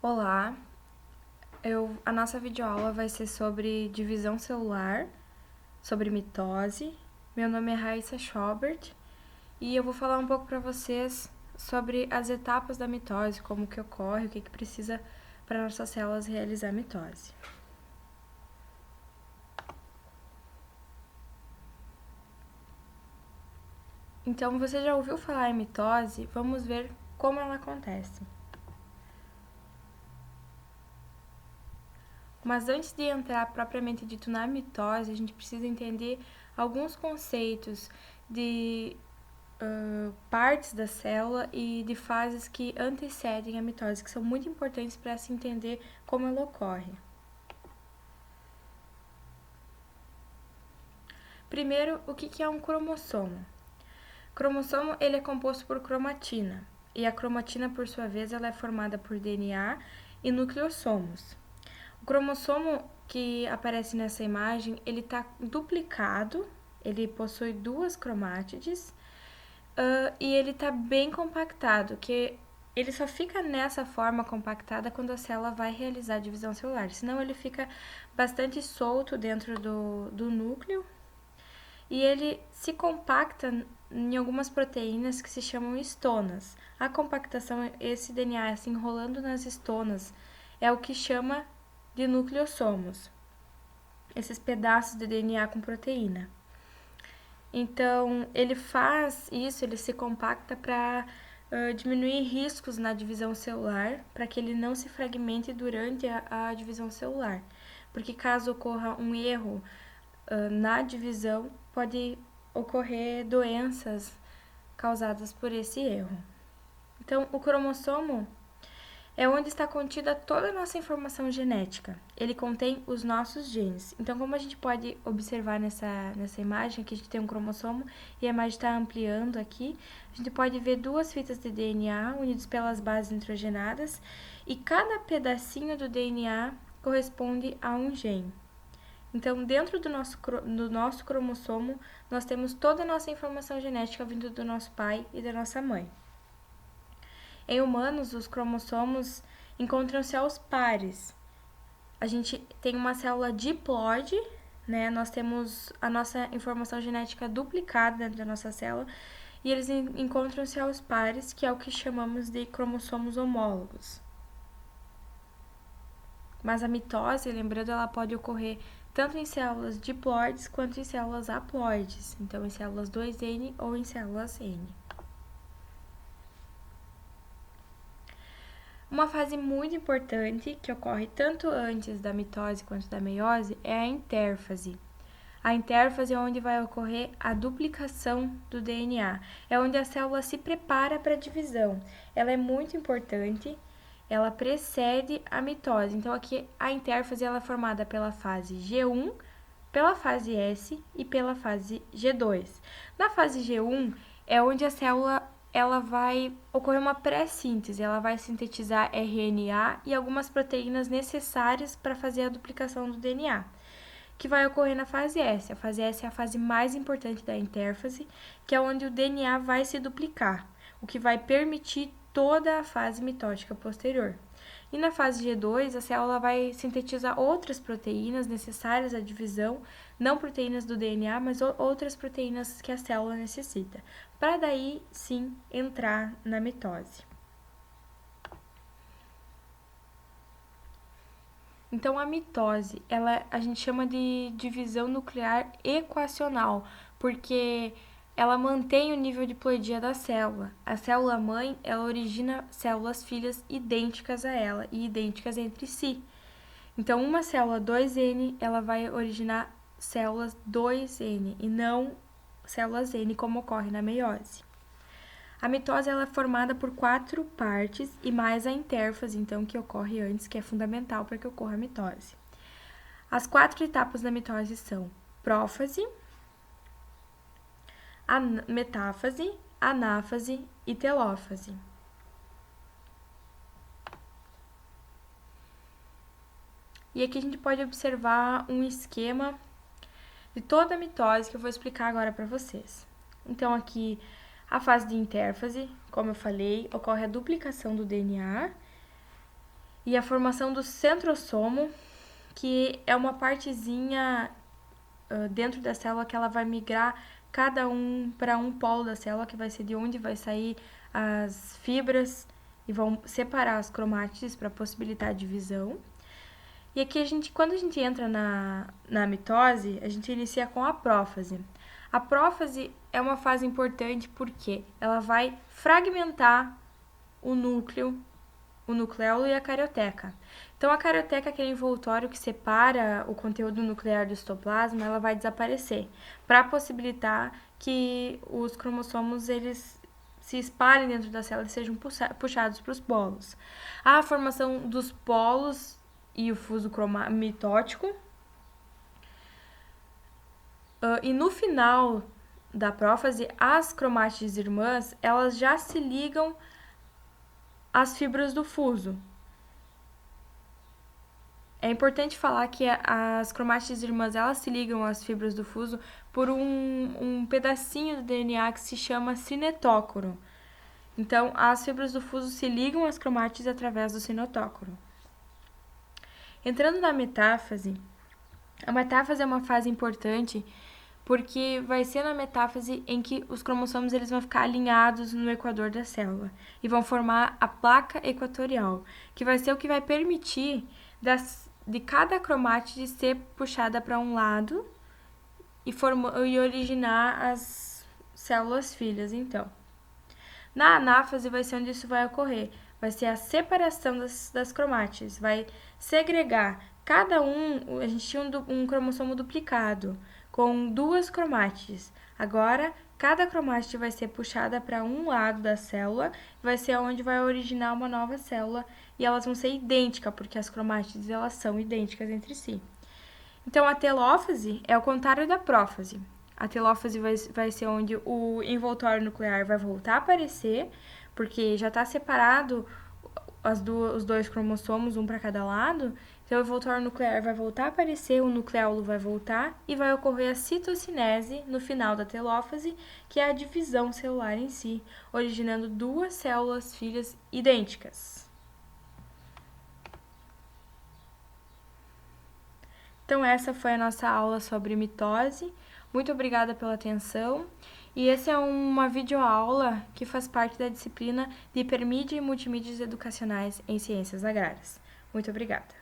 Olá, a nossa videoaula vai ser sobre divisão celular, sobre mitose. Meu nome é Raissa Schobert e eu vou falar um pouco para vocês sobre as etapas da mitose, como que ocorre, o que precisa para nossas células realizar a mitose. Então, você já ouviu falar em mitose? Vamos ver como ela acontece. Mas antes de entrar propriamente dito na mitose, a gente precisa entender alguns conceitos de partes da célula e de fases que antecedem a mitose, que são muito importantes para se entender como ela ocorre. Primeiro, o que é um cromossomo? O cromossomo ele é composto por cromatina, e a cromatina, por sua vez, ela é formada por DNA e nucleossomos. O cromossomo que aparece nessa imagem, ele está duplicado, ele possui duas cromátides, e ele está bem compactado, que ele só fica nessa forma compactada quando a célula vai realizar a divisão celular, senão ele fica bastante solto dentro do núcleo e ele se compacta em algumas proteínas que se chamam estonas. A compactação, esse DNA se enrolando nas estonas, é o que chama de nucleossomos, esses pedaços de DNA com proteína. Então, ele faz isso, ele se compacta para diminuir riscos na divisão celular, para que ele não se fragmente durante a divisão celular. Porque caso ocorra um erro na divisão, pode ocorrer doenças causadas por esse erro. Então, o cromossomo é onde está contida toda a nossa informação genética. Ele contém os nossos genes. Então, como a gente pode observar nessa imagem, aqui a gente tem um cromossomo e a imagem está ampliando aqui, a gente pode ver duas fitas de DNA unidas pelas bases nitrogenadas e cada pedacinho do DNA corresponde a um gene. Então, dentro do nosso cromossomo, nós temos toda a nossa informação genética vindo do nosso pai e da nossa mãe. Em humanos, os cromossomos encontram-se aos pares. A gente tem uma célula diploide, né? Nós temos a nossa informação genética duplicada dentro da nossa célula e eles encontram-se aos pares, que é o que chamamos de cromossomos homólogos. Mas a mitose, lembrando, ela pode ocorrer tanto em células diploides quanto em células haploides, então em células 2N ou em células N. Uma fase muito importante, que ocorre tanto antes da mitose quanto da meiose, é a intérfase. A intérfase é onde vai ocorrer a duplicação do DNA, é onde a célula se prepara para a divisão. Ela é muito importante, ela precede a mitose. Então, aqui a intérfase ela é formada pela fase G1, pela fase S e pela fase G2. Na fase G1 é onde a célula ela vai ocorrer uma pré-síntese, ela vai sintetizar RNA e algumas proteínas necessárias para fazer a duplicação do DNA, que vai ocorrer na fase S. A fase S é a fase mais importante da intérfase, que é onde o DNA vai se duplicar, o que vai permitir toda a fase mitótica posterior. E na fase G2, a célula vai sintetizar outras proteínas necessárias à divisão, não proteínas do DNA, mas outras proteínas que a célula necessita, para daí sim entrar na mitose. Então, a mitose, a gente chama de divisão nuclear equacional, porque ela mantém o nível de ploidia da célula. A célula mãe, ela origina células filhas idênticas a ela e idênticas entre si. Então, uma célula 2N, ela vai originar células 2N e não células N, como ocorre na meiose. A mitose ela é formada por 4 partes e mais a intérfase, então, que ocorre antes, que é fundamental para que ocorra a mitose. As 4 etapas da mitose são prófase, metáfase, anáfase e telófase. E aqui a gente pode observar um esquema de toda a mitose que eu vou explicar agora para vocês. Então, aqui, a fase de intérfase, como eu falei, ocorre a duplicação do DNA e a formação do centrosomo, que é uma partezinha dentro da célula que ela vai migrar cada um para um polo da célula, que vai ser de onde vai sair as fibras e vão separar as cromátides para possibilitar a divisão. E aqui quando a gente entra na mitose, a gente inicia com a prófase. A prófase é uma fase importante porque ela vai fragmentar o nucleolo e a carioteca. Então, a carioteca, aquele envoltório que separa o conteúdo nuclear do citoplasma, ela vai desaparecer, para possibilitar que os cromossomos eles se espalhem dentro da célula e sejam puxados para os polos. A formação dos polos e o fuso mitótico. E no final da prófase, as cromátides irmãs, elas já se ligam às fibras do fuso. É importante falar que as cromátides irmãs, elas se ligam às fibras do fuso por um pedacinho do DNA que se chama cinetócoro. Então, as fibras do fuso se ligam às cromátides através do cinetócoro. Entrando na metáfase, a metáfase é uma fase importante porque vai ser na metáfase em que os cromossomos eles vão ficar alinhados no equador da célula e vão formar a placa equatorial, que vai ser o que vai permitir de cada cromátide ser puxada para um lado e originar as células filhas, então. Na anáfase vai ser onde isso vai ocorrer, vai ser a separação das cromátides, vai segregar cada a gente tinha um cromossomo duplicado, com 2 cromátides. Agora, cada cromátide vai ser puxada para um lado da célula, vai ser onde vai originar uma nova célula, e elas vão ser idênticas, porque as cromátides elas são idênticas entre si. Então, a telófase é o contrário da prófase. A telófase vai ser onde o envoltório nuclear vai voltar a aparecer, porque já está separado os 2 cromossomos, um para cada lado. Então, o envoltório nuclear vai voltar a aparecer, o nucleolo vai voltar e vai ocorrer a citocinese no final da telófase, que é a divisão celular em si, originando 2 células filhas idênticas. Então, essa foi a nossa aula sobre mitose. Muito obrigada pela atenção. E essa é uma videoaula que faz parte da disciplina de hipermídia e multimídias educacionais em ciências agrárias. Muito obrigada.